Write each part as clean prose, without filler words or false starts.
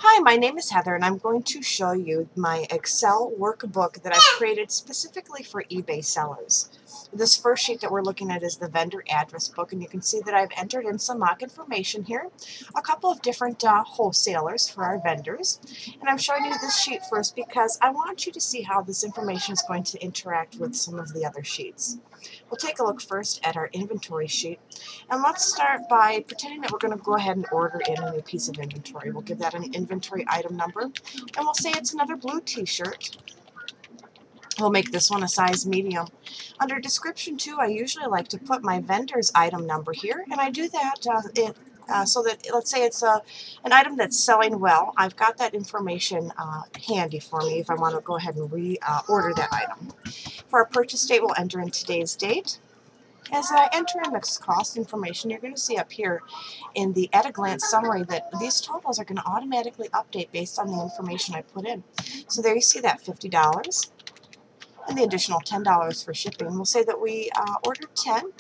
Hi, my name is Heather and I'm going to show you my Excel workbook that I've created specifically for eBay sellers. This first sheet that we're looking at is the vendor address book, and you can see that I've entered in some mock information here, a couple of different wholesalers for our vendors. And I'm showing you this sheet first because I want you to see how this information is going to interact with some of the other sheets. We'll take a look first at our inventory sheet, and let's start by pretending that we're going to go ahead and order in a new piece of inventory. We'll give that an inventory item number, and we'll say it's another blue t-shirt. We'll make this one a size medium. Under description 2, I usually like to put my vendor's item number here, and I do that so that, let's say it's an item that's selling well. I've got that information handy for me if I want to go ahead and reorder that item. For our purchase date, we'll enter in today's date. As I enter in this cost information, you're going to see up here in the at-a-glance summary that these totals are going to automatically update based on the information I put in. So there you see that $50 and the additional $10 for shipping. We'll say that we ordered 10,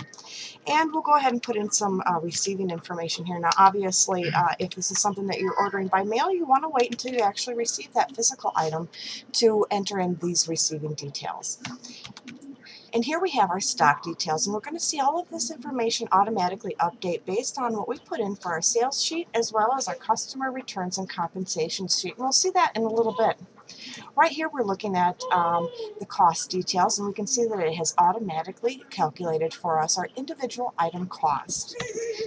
and we'll go ahead and put in some receiving information here. Now, obviously, if this is something that you're ordering by mail, you want to wait until you actually receive that physical item to enter in these receiving details. And here we have our stock details, and we're going to see all of this information automatically update based on what we put in for our sales sheet as well as our customer returns and compensation sheet. And we'll see that in a little bit. Right here we're looking at the cost details, and we can see that it has automatically calculated for us our individual item cost.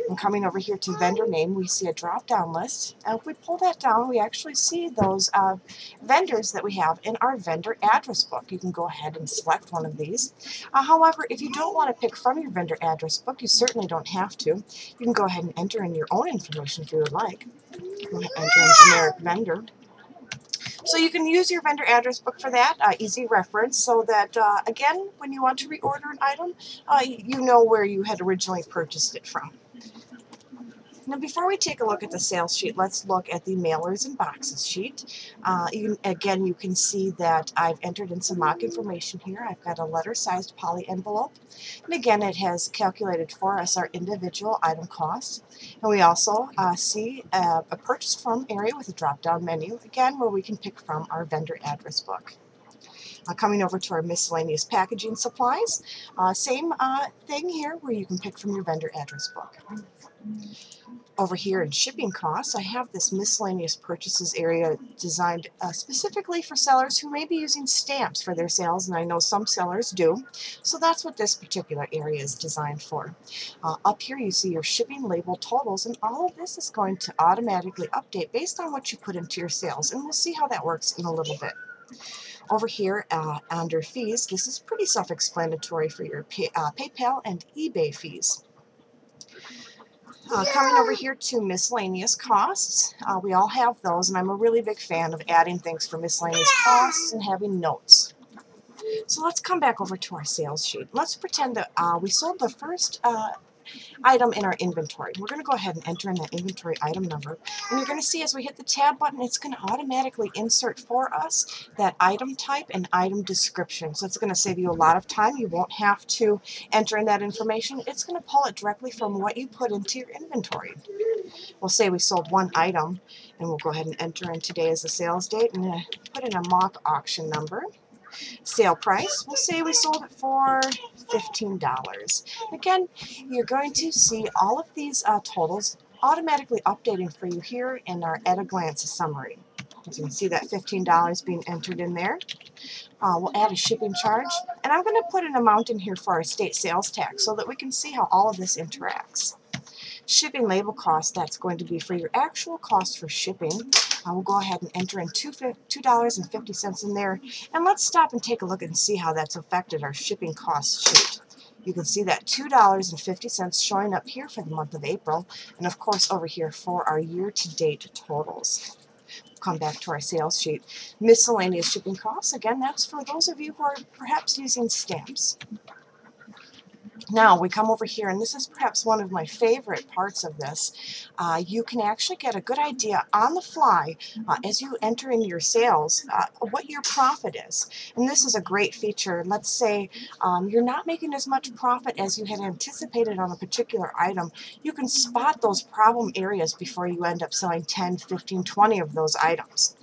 And coming over here to vendor name, we see a drop-down list, and if we pull that down, we actually see those vendors that we have in our vendor address book. You can go ahead and select one of these. However, if you don't want to pick from your vendor address book, you certainly don't have to. You can go ahead and enter in your own information if you would like. Go ahead and enter in generic vendor. So you can use your vendor address book for that, easy reference, so that, again, when you want to reorder an item, you know where you had originally purchased it from. Now, before we take a look at the sales sheet, let's look at the mailers and boxes sheet. Again, you can see that I've entered in some mock information here. I've got a letter-sized poly envelope. And again, it has calculated for us our individual item cost. And we also see a purchased from area with a drop-down menu, again, where we can pick from our vendor address book. Coming over to our miscellaneous packaging supplies, same thing here where you can pick from your vendor address book. Over here in shipping costs, I have this miscellaneous purchases area designed specifically for sellers who may be using stamps for their sales, and I know some sellers do. So that's what this particular area is designed for. Up here you see your shipping label totals, and all of this is going to automatically update based on what you put into your sales, and we'll see how that works in a little bit. Over here under fees, this is pretty self-explanatory for your PayPal and eBay fees. Coming over here to miscellaneous costs, we all have those, and I'm a really big fan of adding things for miscellaneous costs and having notes. So let's come back over to our sales sheet. Let's pretend that we sold the first item in our inventory. We're going to go ahead and enter in that inventory item number, and you're going to see as we hit the tab button, it's going to automatically insert for us that item type and item description. So it's going to save you a lot of time. You won't have to enter in that information. It's going to pull it directly from what you put into your inventory. We'll say we sold one item, and we'll go ahead and enter in today as the sales date and put in a mock auction number. Sale price, we'll say we sold it for $15. Again, you're going to see all of these totals automatically updating for you here in our at-a-glance summary. As you can see that $15 being entered in there. We'll add a shipping charge, and I'm going to put an amount in here for our state sales tax so that we can see how all of this interacts. Shipping label cost, that's going to be for your actual cost for shipping. We'll go ahead and enter in $2.50 in there, and let's stop and take a look and see how that's affected our shipping cost sheet. You can see that $2.50 showing up here for the month of April, and of course over here for our year-to-date totals. We'll come back to our sales sheet. Miscellaneous shipping costs, again, that's for those of you who are perhaps using stamps. Now we come over here, and this is perhaps one of my favorite parts of this. You can actually get a good idea on the fly as you enter in your sales what your profit is. And this is a great feature. Let's say you're not making as much profit as you had anticipated on a particular item. You can spot those problem areas before you end up selling 10, 15, 20 of those items.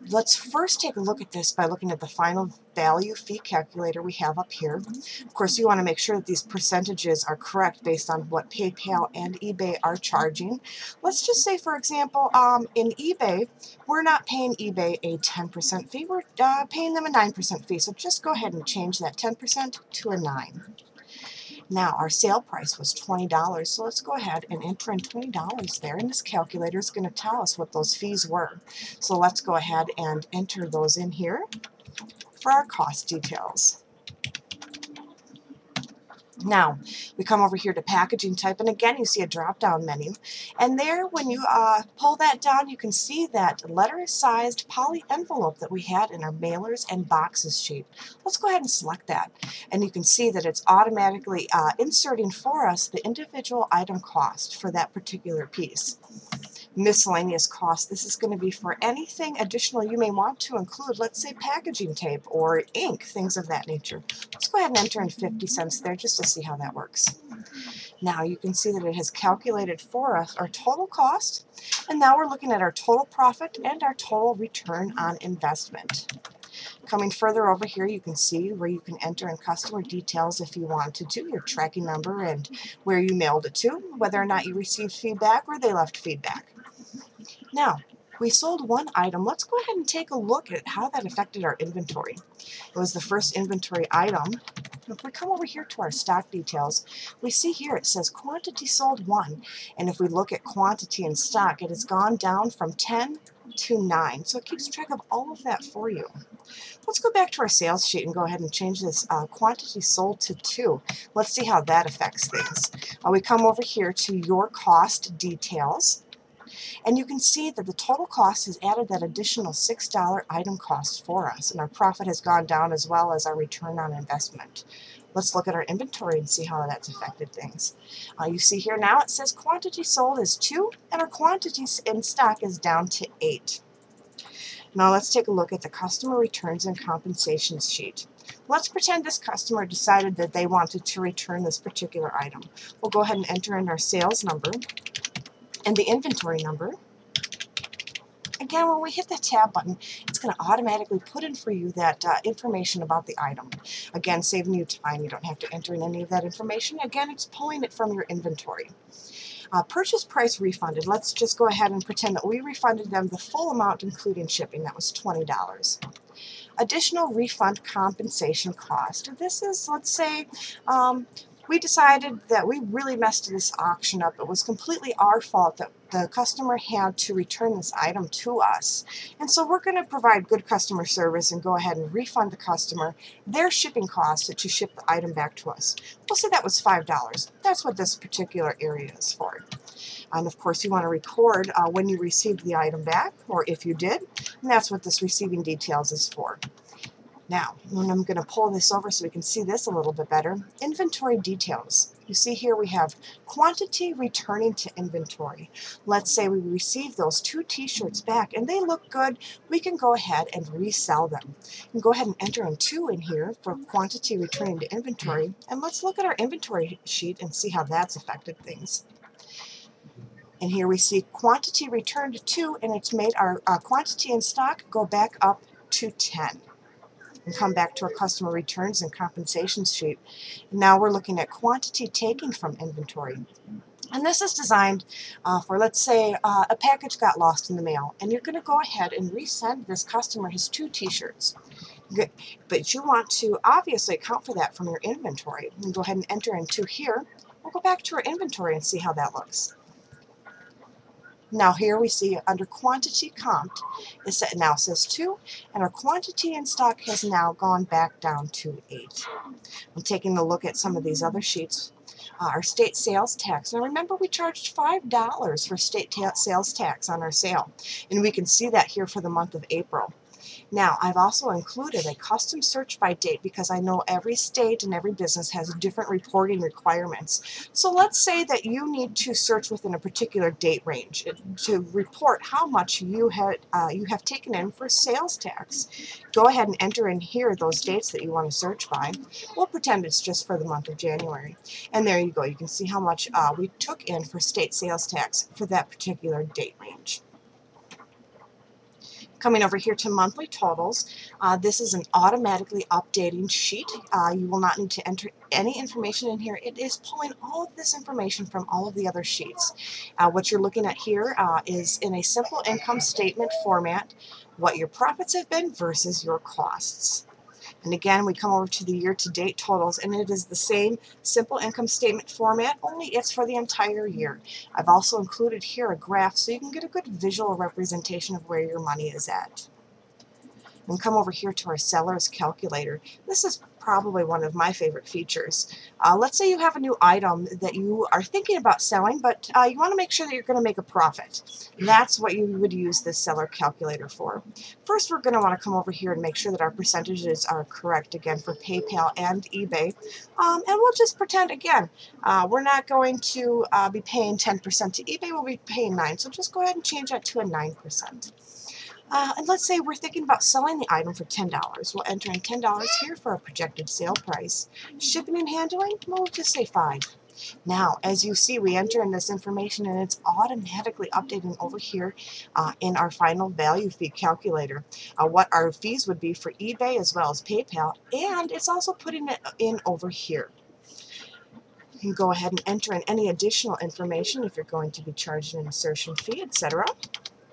Let's first take a look at this by looking at the final value fee calculator we have up here. Of course, you want to make sure that these percentages are correct based on what PayPal and eBay are charging. Let's just say, for example, in eBay, we're not paying eBay a 10% fee, we're paying them a 9% fee. So just go ahead and change that 10% to a 9. Now, our sale price was $20, so let's go ahead and enter in $20 there, and this calculator is going to tell us what those fees were. So let's go ahead and enter those in here for our cost details. Now, we come over here to packaging type, and again, you see a drop-down menu. And there, when you pull that down, you can see that letter-sized poly envelope that we had in our mailers and boxes sheet. Let's go ahead and select that. And you can see that it's automatically inserting for us the individual item cost for that particular piece. Miscellaneous cost, this is going to be for anything additional you may want to include, let's say packaging tape or ink, things of that nature. Let's go ahead and enter in 50 cents there just to see how that works. Now you can see that it has calculated for us our total cost, and now we're looking at our total profit and our total return on investment. Coming further over here, you can see where you can enter in customer details if you want to, your tracking number and where you mailed it to, whether or not you received feedback or they left feedback. Now, we sold one item. Let's go ahead and take a look at how that affected our inventory. It was the first inventory item. If we come over here to our stock details, we see here it says quantity sold 1. And if we look at quantity in stock, it has gone down from 10 to 9. So it keeps track of all of that for you. Let's go back to our sales sheet and go ahead and change this quantity sold to 2. Let's see how that affects things. We come over here to your cost details. And you can see that the total cost has added that additional $6 item cost for us, and our profit has gone down as well as our return on investment. Let's look at our inventory and see how that's affected things. You see here now it says quantity sold is 2, and our quantity in stock is down to 8. Now let's take a look at the customer returns and compensations sheet. Let's pretend this customer decided that they wanted to return this particular item. We'll go ahead and enter in our sales number and the inventory number. Again, when we hit the tab button, it's going to automatically put in for you that information about the item. Again, saving you time. You don't have to enter in any of that information. Again, it's pulling it from your inventory. Purchase price refunded. Let's just go ahead and pretend that we refunded them the full amount, including shipping. That was $20. Additional refund compensation cost. This is, let's say, we decided that we really messed this auction up. It was completely our fault that the customer had to return this item to us. And so we're going to provide good customer service and go ahead and refund the customer their shipping cost to ship the item back to us. We'll say that was $5. That's what this particular area is for. And of course, you want to record when you received the item back, or if you did, and that's what this receiving details is for. Now, I'm going to pull this over so we can see this a little bit better. Inventory details. You see here we have quantity returning to inventory. Let's say we received those 2 t-shirts back and they look good. We can go ahead and resell them. And go ahead and enter in 2 in here for quantity returning to inventory. And let's look at our inventory sheet and see how that's affected things. And here we see quantity returned to 2, and it's made our quantity in stock go back up to 10. And come back to our customer returns and compensations sheet. Now we're looking at quantity taken from inventory. And this is designed for, let's say, a package got lost in the mail, and you're going to go ahead and resend this customer his 2 t-shirts. But you want to obviously account for that from your inventory. And go ahead and enter in 2 here. We'll go back to our inventory and see how that looks. Now here we see under quantity comped, it now says 2, and our quantity in stock has now gone back down to 8. I'm taking a look at some of these other sheets. Our state sales tax. Now remember, we charged $5 for state sales tax on our sale, and we can see that here for the month of April. Now, I've also included a custom search by date because I know every state and every business has different reporting requirements. So let's say that you need to search within a particular date range to report how much you have taken in for sales tax. Go ahead and enter in here those dates that you want to search by. We'll pretend it's just for the month of January. And there you go. You can see how much we took in for state sales tax for that particular date range. Coming over here to monthly totals, this is an automatically updating sheet. You will not need to enter any information in here. It is pulling all of this information from all of the other sheets. What you're looking at here is in a simple income statement format, what your profits have been versus your costs. And again, we come over to the year-to-date totals, and it is the same simple income statement format, only it's for the entire year. I've also included here a graph so you can get a good visual representation of where your money is at. And come over here to our seller's calculator. This is probably one of my favorite features. Let's say you have a new item that you are thinking about selling, but you want to make sure that you're going to make a profit. That's what you would use this seller calculator for. First, we're going to want to come over here and make sure that our percentages are correct, again, for PayPal and eBay. And we'll just pretend, again, we're not going to be paying 10% to eBay, we'll be paying 9%. So just go ahead and change that to a 9%. And let's say we're thinking about selling the item for $10. We'll enter in $10 here for a projected sale price. Shipping and handling, we'll just say $5. Now, as you see, we enter in this information and it's automatically updating over here in our final value fee calculator, what our fees would be for eBay as well as PayPal, and it's also putting it in over here. You can go ahead and enter in any additional information if you're going to be charged an insertion fee, etc.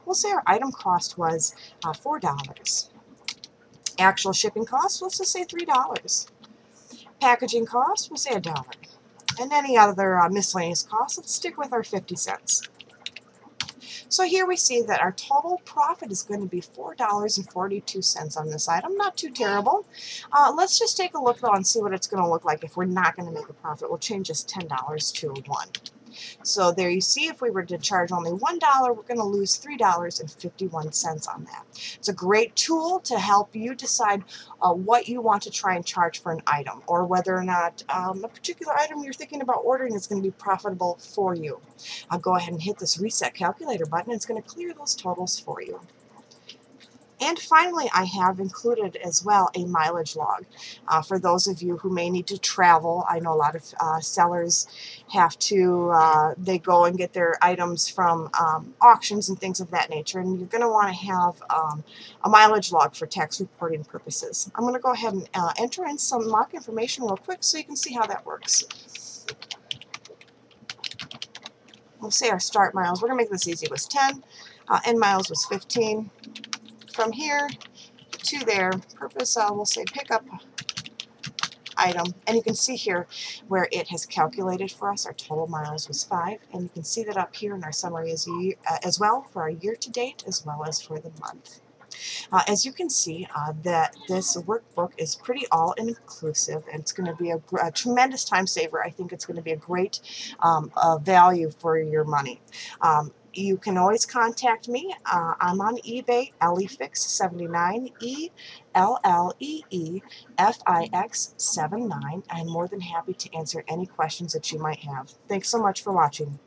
We'll say our item cost was $4. Actual shipping cost, let's just say $3. Packaging cost, we'll say $1. And any other miscellaneous costs, let's stick with our 50 cents. So here we see that our total profit is going to be $4.42 on this item. Not too terrible. Let's just take a look though and see what it's going to look like if we're not going to make a profit. We'll change this $10 to $1. So there you see, if we were to charge only $1, we're going to lose $3.51 on that. It's a great tool to help you decide what you want to try and charge for an item, or whether or not a particular item you're thinking about ordering is going to be profitable for you. I'll go ahead and hit this reset calculator button. It's going to clear those totals for you. And finally, I have included as well a mileage log for those of you who may need to travel. I know a lot of sellers have to, they go and get their items from auctions and things of that nature, and you're going to want to have a mileage log for tax reporting purposes. I'm going to go ahead and enter in some mock information real quick so you can see how that works. We'll say our start miles, we're going to make this easy, was 10, end miles was 15. From here to there, purpose, we'll say pickup item, and you can see here where it has calculated for us our total miles was 5, and you can see that up here in our summary as well for our year to date as well as for the month. As you can see, that this workbook is pretty all-inclusive, and it's going to be a tremendous time saver. I think it's going to be a great value for your money. You can always contact me. I'm on eBay, Ellefix79, ELLEEFIX79. I'm more than happy to answer any questions that you might have. Thanks so much for watching.